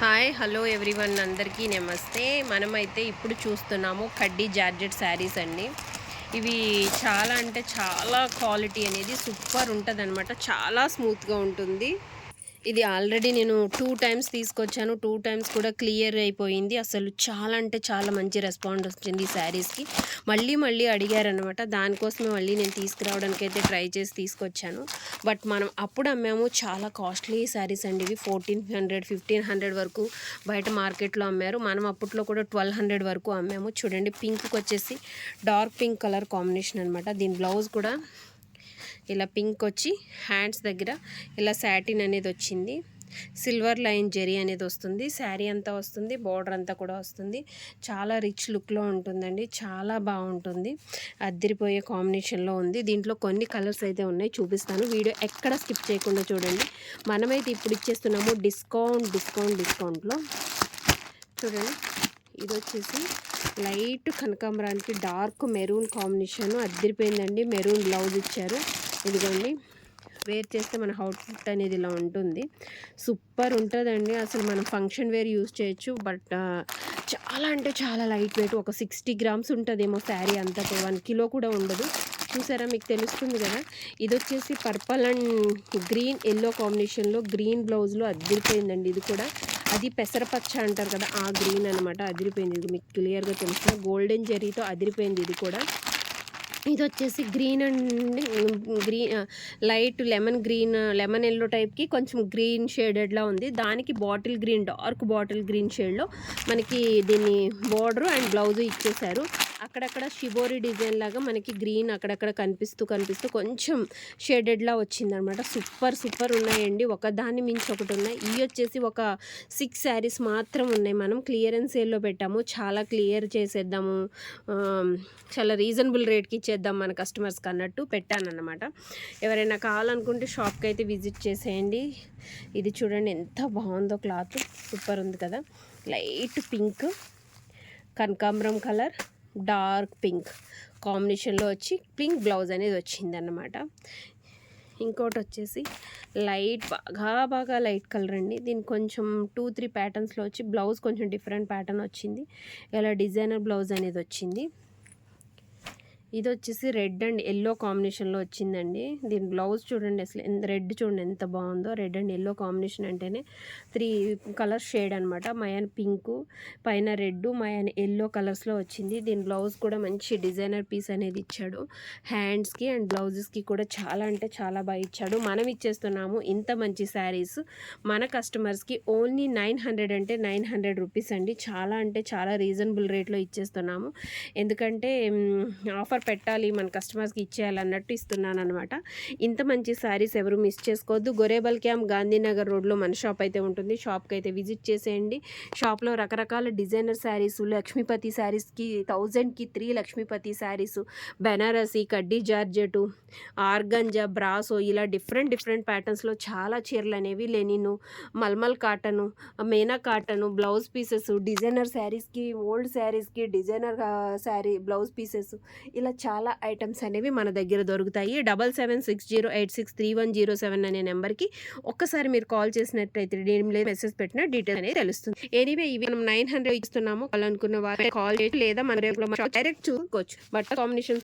Hi hello everyone అందరికీ నమస్తే. మనమైతే ఇప్పుడు చూస్తున్నాము కడ్డీ జార్జెట్ శారీస్ అండి. ఇవి చాలా అంటే చాలా క్వాలిటీ అనేది సూపర్ ఉంటుందన్నమాట. చాలా స్మూత్గా ఉంటుంది. ఇది ఆల్రెడీ నేను 2 టైమ్స్ తీసుకొచ్చాను. 2 టైమ్స్ కూడా క్లియర్ అయిపోయింది. అసలు చాలా అంటే చాలా మంచి రెస్పాన్స్ వచ్చింది ఈ శారీస్కి. మళ్ళీ అడిగారనమాట. దానికోసమే మళ్ళీ నేను తీసుకురావడానికి అయితే ట్రై చేసి తీసుకొచ్చాను. బట్ మనం అప్పుడు అమ్మాము చాలా కాస్ట్లీ శారీస్ అండి. ఇవి 1400 1500 వరకు బయట మార్కెట్లో అమ్మారు. మనం అప్పట్లో కూడా 1200 వరకు అమ్మాము. చూడండి, పింక్కి వచ్చేసి డార్క్ పింక్ కలర్ కాంబినేషన్ అనమాట. దీని బ్లౌజ్ కూడా ఇలా పింక్ వచ్చి హ్యాండ్స్ దగ్గర ఇలా సాటిన్ అనేది వచ్చింది. సిల్వర్ లైన్ జెరీ అనేది వస్తుంది. శారీ అంతా వస్తుంది, బార్డర్ అంతా కూడా వస్తుంది. చాలా రిచ్ లుక్లో ఉంటుందండి. చాలా బాగుంటుంది. అద్దరిపోయే కాంబినేషన్లో ఉంది. దీంట్లో కొన్ని కలర్స్ అయితే ఉన్నాయి, చూపిస్తాను. వీడియో ఎక్కడ స్కిప్ చేయకుండా చూడండి. మనమైతే ఇప్పుడు ఇచ్చేస్తున్నాము డిస్కౌంట్లో. చూడండి, ఇది వచ్చేసి లైట్ కనకాంబరానికి డార్క్ మెరూన్ కాంబినేషన్ అద్దరిపోయిందండి. మెరూన్ బ్లౌజ్ ఇచ్చారు. ఇదిగోండి, వేర్ చేస్తే మన అవుట్ఫిట్ అనేది ఇలా ఉంటుంది. సూపర్ ఉంటుందండి. అసలు మనం ఫంక్షన్ వేర్ యూస్ చేయొచ్చు. బట్ చాలా అంటే చాలా లైట్ వెయిట్. ఒక 60 గ్రామ్స్ ఉంటుందేమో శారీ అంతా. 1 కిలో కూడా ఉండదు. చూసారా, మీకు తెలుస్తుంది కదా. ఇది వచ్చేసి పర్పల్ అండ్ గ్రీన్ ఎల్లో కాంబినేషన్లో గ్రీన్ బ్లౌజ్లో అద్దరిపోయిందండి. ఇది కూడా అది పెసరపచ్చ అంటారు కదా, ఆ గ్రీన్ అనమాట. అదిరిపోయింది. ఇది మీకు క్లియర్గా తెలుస్తుంది. గోల్డెన్ జెరీతో అదిరిపోయింది. ఇది కూడా ఇది వచ్చేసి green and green light lemon yellow టైప్కి కొంచెం గ్రీన్ షేడెడ్లా ఉంది. దానికి bottle green, dark bottle green షేడ్లో మనకి దీన్ని బోర్డరు అండ్ బ్లౌజు ఇచ్చేసారు. అక్కడక్కడ షిబోరి డిజైన్ లాగా మనకి గ్రీన్ అక్కడక్కడ కనిపిస్తూ కొంచెం షేడెడ్లా వచ్చిందనమాట. సూపర్ ఉన్నాయండి. ఒకదాన్ని మించి ఒకటి ఉన్నాయి. ఇవి వచ్చేసి ఒక 6 శారీస్ మాత్రం ఉన్నాయి. మనం క్లియరెన్స్ సేల్లో పెట్టాము. చాలా క్లియర్ చేసేద్దాము, చాలా రీజనబుల్ రేట్కి ఇచ్చేద్దాం మన కస్టమర్స్కి అన్నట్టు పెట్టానన్నమాట. ఎవరైనా కావాలనుకుంటే షాప్కి అయితే విజిట్ చేసేయండి. ఇది చూడండి ఎంత బాగుందో. క్లాత్ సూపర్ ఉంది కదా. లైట్ పింక్, కనకాంబరం కలర్, డార్క్ పింక్ కాంబినేషన్లో వచ్చి పింక్ బ్లౌజ్ అనేది వచ్చిందన్నమాట. ఇంకోటి వచ్చేసి బాగా లైట్ కలర్ అండి. దీనికి కొంచెం 2-3 ప్యాటర్న్స్లో వచ్చి బ్లౌజ్ కొంచెం డిఫరెంట్ ప్యాటర్న్ వచ్చింది. ఇలా డిజైనర్ బ్లౌజ్ అనేది వచ్చింది. ఇది వచ్చేసి రెడ్ అండ్ ఎల్లో కాంబినేషన్లో వచ్చిందండి. దీని బ్లౌజ్ చూడండి, అసలు రెడ్ చూడండి ఎంత బాగుందో. రెడ్ అండ్ ఎల్లో కాంబినేషన్ అంటేనే 3 కలర్ షేడ్ అనమాట. మయాన్ పింకు, పైన రెడ్, మయాన్ ఎల్లో కలర్స్లో వచ్చింది. దీని బ్లౌజ్ కూడా మంచి డిజైనర్ పీస్ అనేది ఇచ్చాడు. హ్యాండ్స్కి అండ్ బ్లౌజెస్కి కూడా చాలా అంటే చాలా బాగా ఇచ్చాడు. మనం ఇచ్చేస్తున్నాము ఇంత మంచి శారీస్ మన కస్టమర్స్కి ఓన్లీ 900 అంటే 900 రూపీస్ అండి. చాలా అంటే చాలా రీజనబుల్ రేట్లో ఇచ్చేస్తున్నాము. ఎందుకంటే ఆఫర్ పెట్టాలి, మన కస్టమర్స్కి ఇచ్చేయాలి అన్నట్టు ఇస్తున్నాను అనమాట. ఇంత మంచి శారీస్ ఎవరు మిస్ చేసుకోవద్దు. గొరేబల్ క్యాంప్ గాంధీనగర్ రోడ్లో మన షాప్ అయితే ఉంటుంది. షాప్కి అయితే విజిట్ చేసేయండి. షాప్లో రకరకాల డిజైనర్ శారీస్, లక్ష్మీపతి శారీస్కి 1000కి 3 లక్ష్మీపతి శారీస్, బెనారసి, కడ్డీ జార్జెటు, ఆర్గంజా, బ్రాసో, ఇలా డిఫరెంట్ ప్యాటర్న్స్లో చాలా చీరలు అనేవి, లెనిను, మల్మల్ కాటను, మేనా కాటను, బ్లౌజ్ పీసెస్, డిజైనర్ శారీస్కి, ఓల్డ్ శారీస్కి డిజైనర్ శారీ బ్లౌజ్ పీసెస్, ఇలా చాలా ఐటమ్స్ అనేవి మన దగ్గర దొరుకుతాయి. 7760863107 అనే నెంబర్కి ఒక్కసారి మీరు కాల్ చేసినట్టయితే మెసేజ్ పెట్టిన డీటెయిల్ అనేది తెలుస్తుంది. ఎనీవే, ఇవి మనం 900 ఇస్తున్నాము. అనుకున్న వారు కాల్ చేసి లేదా మన డైరెక్ట్ చూసుకోవచ్చు. But combination